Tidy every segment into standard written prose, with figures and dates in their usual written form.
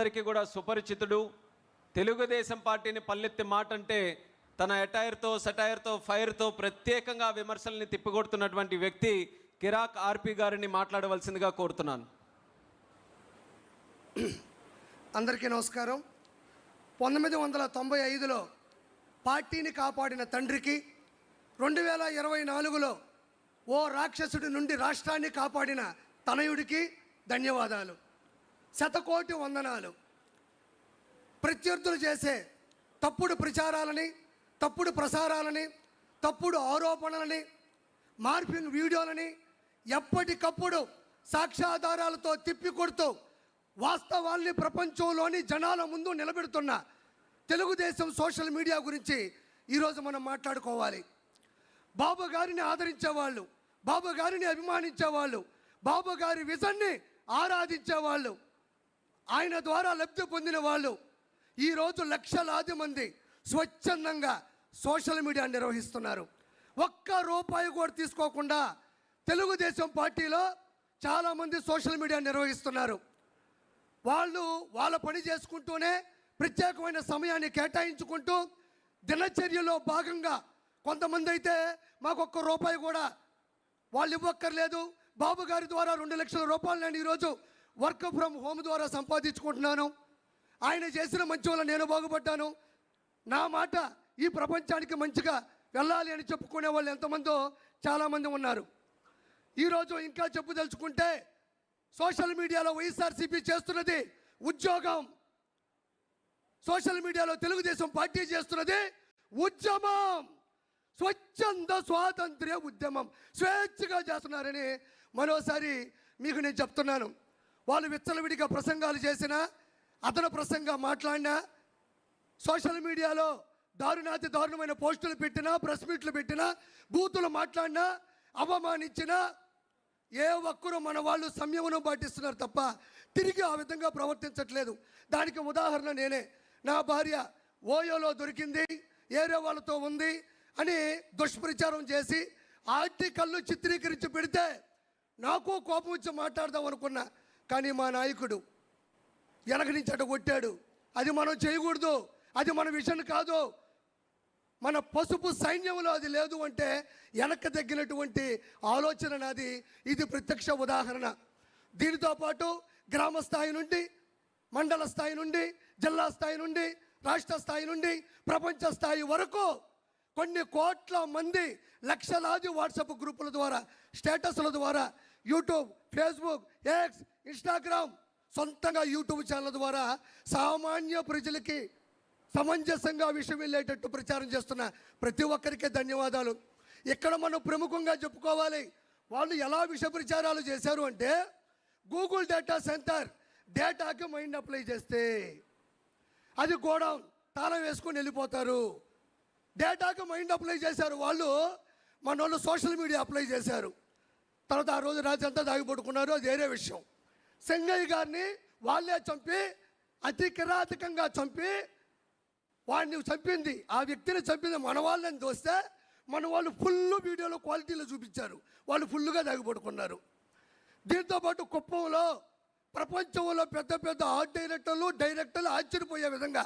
అందరికీ కూడా సుపరిచితుడు. తెలుగుదేశం పార్టీని పల్లెత్తి మాట అంటే తన ఎటైర్తో సెటైర్తో ఫైర్తో ప్రత్యేకంగా విమర్శల్ని తిప్పికొడుతున్నటువంటి వ్యక్తి కిరాక్ ఆర్పి గారిని మాట్లాడవలసిందిగా కోరుతున్నాను. అందరికీ నమస్కారం. 1995లో పార్టీని కాపాడిన తండ్రికి, 2024లో ఓ రాక్షసుడి నుండి రాష్ట్రాన్ని కాపాడిన తనయుడికి ధన్యవాదాలు, శతకోటి వందనాలు. ప్రత్యర్థులు చేసే తప్పుడు ప్రచారాలని, తప్పుడు ప్రసారాలని, తప్పుడు ఆరోపణలని, మార్ఫింగ్ వీడియోలని ఎప్పటికప్పుడు సాక్ష్యాధారాలతో తిప్పికొడుతూ వాస్తవాల్ని ప్రపంచంలోని జనాల ముందు నిలబెడుతున్న తెలుగుదేశం సోషల్ మీడియా గురించి ఈరోజు మనం మాట్లాడుకోవాలి. బాబు గారిని ఆదరించేవాళ్ళు, బాబు గారిని అభిమానించేవాళ్ళు, బాబు గారి విజన్ని ఆరాధించేవాళ్ళు, ఆయన ద్వారా లబ్ధి పొందిన వాళ్ళు ఈరోజు లక్షలాది మంది స్వచ్ఛందంగా సోషల్ మీడియా నిర్వహిస్తున్నారు. ఒక్క రూపాయి కూడా తీసుకోకుండా తెలుగుదేశం పార్టీలో చాలామంది సోషల్ మీడియా నిర్వహిస్తున్నారు. వాళ్ళు వాళ్ళ పని చేసుకుంటూనే ప్రత్యేకమైన సమయాన్ని కేటాయించుకుంటూ దినచర్యలో భాగంగా కొంతమంది అయితే మాకు ఒక్క రూపాయి కూడా వాళ్ళు ఇవ్వక్కర్లేదు, బాబు గారి ద్వారా 2 లక్షల రూపాయలు నేను ఈరోజు వర్క్ ఫ్రమ్ హోమ్ ద్వారా సంపాదించుకుంటున్నాను, ఆయన చేసిన మంచి వల్ల నేను బాగుపడ్డాను, నా మాట ఈ ప్రపంచానికి మంచిగా వెళ్ళాలి అని చెప్పుకునే వాళ్ళు ఎంతమందో చాలామంది ఉన్నారు. ఈరోజు ఇంకా చెప్పుదలుచుకుంటే సోషల్ మీడియాలో వైఎస్ఆర్సీపీ చేస్తున్నది ఉద్యోగం, సోషల్ మీడియాలో తెలుగుదేశం పార్టీ చేస్తున్నది ఉద్యమం, స్వచ్ఛంద స్వాతంత్ర్య ఉద్యమం, స్వేచ్ఛగా చేస్తున్నారని మరోసారి మీకు నేను చెప్తున్నాను. వాళ్ళు విచ్చలవిడిగా ప్రసంగాలు చేసినా, అతను ప్రసంగా మాట్లాడినా, సోషల్ మీడియాలో దారుణాతి దారుణమైన పోస్టులు పెట్టినా, ప్రెస్ మీట్లు పెట్టినా, బూతులు మాట్లాడినా, అవమానించినా ఏ ఒక్కరూ మన వాళ్ళు సంయమనం పాటిస్తున్నారు తప్ప తిరిగి ఆ విధంగా ప్రవర్తించట్లేదు. దానికి ఉదాహరణ నేనే. నా భార్య ఓయోలో దొరికింది, ఏరే వాళ్ళతో ఉంది అని దుష్ప్రచారం చేసి ఆర్టికల్లు చిత్రీకరించి పెడితే నాకు కోపం వచ్చి మాట్లాడదాం అనుకున్నా. కానీ మా నాయకుడు వెనక నుంచి అటు కొట్టాడు. అది మనం చేయకూడదు, అది మన విషయం కాదు, మన పసుపు సైన్యంలో అది లేదు అంటే వెనక్కి తగ్గినటువంటి ఆలోచన నాది. ఇది ప్రత్యక్ష ఉదాహరణ. దీనితో పాటు గ్రామ స్థాయి నుండి, మండల స్థాయి నుండి, జిల్లా స్థాయి నుండి, రాష్ట్ర స్థాయి నుండి, ప్రపంచ స్థాయి వరకు కొన్ని కోట్ల మంది లక్షలాది వాట్సాప్ గ్రూపుల ద్వారా, స్టేటస్ల ద్వారా, యూట్యూబ్, ఫేస్బుక్, ఎక్స్, ఇన్స్టాగ్రామ్, సొంతంగా యూట్యూబ్ ఛానల్ ద్వారా సామాన్య ప్రజలకి సమంజసంగా విషయం వెళ్ళేటట్టు ప్రచారం చేస్తున్న ప్రతి ఒక్కరికి ధన్యవాదాలు. ఇక్కడ మనం ప్రముఖంగా చెప్పుకోవాలి. వాళ్ళు ఎలా విష ప్రచారాలు చేశారు అంటే, గూగుల్ డేటా సెంటర్ డేటాకి మైండ్ అప్లై చేస్తే అది గోడౌన్ తాళం వేసుకొని వెళ్ళిపోతారు. డేటాకి మైండ్ అప్లై చేశారు వాళ్ళు, మన వాళ్ళు సోషల్ మీడియా అప్లై చేశారు. తర్వాత ఆ రోజు రాత్రి అంతా దాగిపడుకున్నారు, అది వేరే విషయం. సెంగయ్య గారిని వాళ్ళే చంపి, అతి కిరాతకంగా చంపి, వాడిని చంపింది, ఆ వ్యక్తిని చంపింది మన వాళ్ళని దోస్తే మన వాళ్ళు ఫుల్ వీడియోలో క్వాలిటీలో చూపించారు, వాళ్ళు ఫుల్గా దాగిపడుకున్నారు. దీంతోపాటు కుప్పంలో ప్రపంచంలో పెద్ద పెద్ద ఆర్ట్ డైరెక్టర్లు ఆశ్చర్యపోయే విధంగా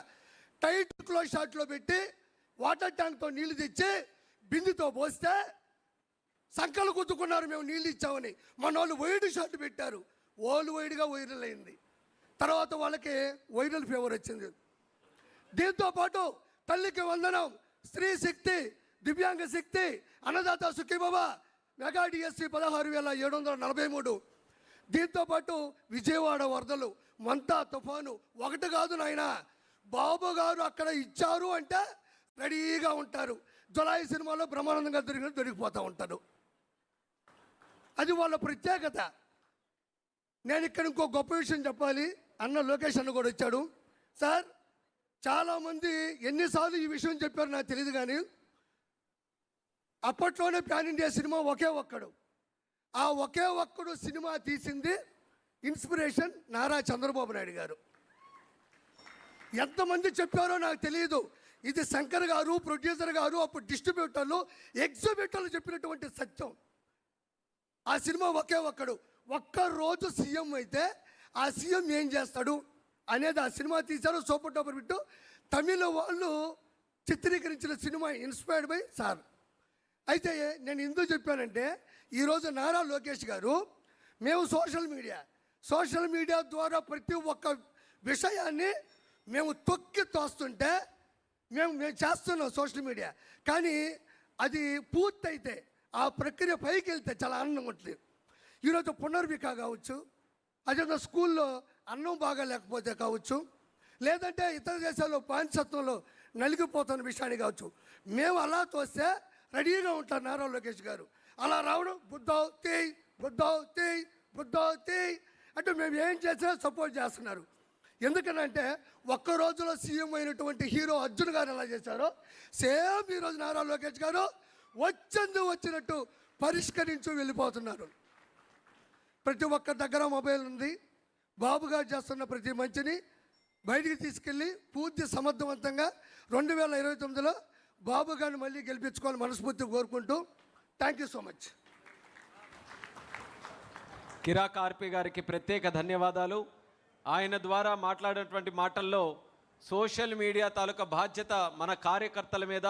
టైట్ క్లోజ్ షాట్లో పెట్టి వాటర్ ట్యాంక్తో నీళ్లు తెచ్చి బిందుతో పోస్తే సంకలు గుద్దుకున్నారు, మేము నీళ్ళు ఇచ్చామని. మన వాళ్ళు వైడ్ షాట్ పెట్టారు, వైడ్గా వైరల్ అయింది. తర్వాత వాళ్ళకి వైరల్ ఫీవర్ వచ్చింది. దీంతోపాటు తల్లికి వందనం, స్త్రీ శక్తి, దివ్యాంగ శక్తి, అన్నదాత సుఖీబాబా, మెగా డిఎస్సి 16,743. దీంతోపాటు విజయవాడ వరదలు, మంతా తుఫాను, ఒకటి కాదు నాయన. బాబు గారు అక్కడ ఇచ్చారు అంటే రెడీగా ఉంటారు. జులాయి సినిమాలో బ్రహ్మానందంగా దొరికిపోతూ ఉంటారు. అది వాళ్ళ ప్రత్యేకత. నేను ఇక్కడ ఇంకో గొప్ప విషయం చెప్పాలి. అన్న లోకేష్ అన్న కూడా వచ్చాడు. సార్, చాలామంది ఎన్నిసార్లు ఈ విషయం చెప్పారు నాకు తెలియదు, కానీ అప్పట్లోనే ప్యాన్ ఇండియా సినిమా ఒకే ఒక్కడు. ఆ ఒకే ఒక్కడు సినిమా తీసింది ఇన్స్పిరేషన్ నారా చంద్రబాబు నాయుడు గారు. ఎంతమంది చెప్పారో నాకు తెలియదు. ఇది శంకర్ గారు, ప్రొడ్యూసర్ గారు, అప్పుడు డిస్ట్రిబ్యూటర్లు, ఎగ్జిబిటర్లు చెప్పినటువంటి సత్యం. ఆ సినిమా ఒకే ఒక్కడు. ఒక్కరోజు సీఎం అయితే ఆ సీఎం ఏం చేస్తాడు, అనేది ఆ సినిమా తీశారు. Super duper hit. తమిళ వాళ్ళు చిత్రీకరించిన సినిమా ఇన్స్పైర్డ్ బై సార్. అయితే నేను ఎందుకు చెప్పానంటే ఈరోజు నారా లోకేష్ గారు మేము సోషల్ మీడియా ద్వారా ప్రతి ఒక్క విషయాన్ని మేము తొక్కి తోస్తుంటే మేము చేస్తున్నాం సోషల్ మీడియా. కానీ అది పూర్తయితే ఆ ప్రక్రియ పైకి వెళ్తే చాలా ఆనందంగా ఉంటుంది. ఈరోజు పునర్విక కావచ్చు, అదే స్కూల్లో అన్నం బాగా లేకపోతే కావచ్చు, లేదంటే ఇతర దేశాల్లో బానిసత్వంలో నలిగిపోతున్న విషయాన్ని కావచ్చు, మేము అలా తోస్తే రెడీగా ఉంటారు నారా లోకేష్ గారు. అలా రావడం బుద్ధావ్ తేయ్ అంటే మేము ఏం చేసినా సపోర్ట్ చేస్తున్నారు. ఎందుకనంటే ఒక్క రోజులో సీఎం అయినటువంటి హీరో అర్జున్ గారు ఎలా చేశారో సేమ్ ఈరోజు నారా లోకేష్ గారు వచ్చినట్టు పరిష్కరించు వెళ్ళిపోతున్నారు. ప్రతి ఒక్క దగ్గర మొబైల్ ఉంది. బాబు గారు చేస్తున్న ప్రతి మంచిని బయటికి తీసుకెళ్ళి పూర్తి సమర్థవంతంగా 2029లో బాబు గారిని మళ్ళీ గెలిపించుకోవాలని మనస్ఫూర్తిగా కోరుకుంటూ థ్యాంక్ యూ సో మచ్. కిరాక్ ఆర్పి గారికి ప్రత్యేక ధన్యవాదాలు. ఆయన ద్వారా మాట్లాడినటువంటి మాటల్లో సోషల్ మీడియా తాలూకా బాధ్యత మన కార్యకర్తల మీద,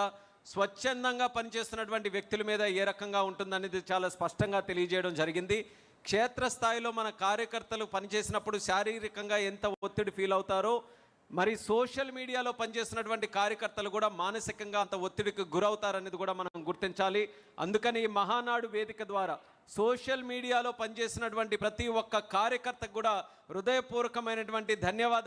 స్వచ్ఛందంగా పనిచేస్తున్నటువంటి వ్యక్తుల మీద ఏ రకంగా ఉంటుందనేది చాలా స్పష్టంగా తెలియజేయడం జరిగింది. క్షేత్రస్థాయిలో మన కార్యకర్తలు పనిచేసినప్పుడు శారీరకంగా ఎంత ఒత్తిడి ఫీల్ అవుతారో, మరి సోషల్ మీడియాలో పనిచేస్తున్నటువంటి కార్యకర్తలు కూడా మానసికంగా అంత ఒత్తిడికి గురవుతారనేది కూడా మనం గుర్తించాలి. అందుకని ఈ మహానాడు వేదిక ద్వారా సోషల్ మీడియాలో పనిచేసినటువంటి ప్రతి ఒక్క కార్యకర్తకు కూడా హృదయపూర్వకమైనటువంటి ధన్యవాదాలు.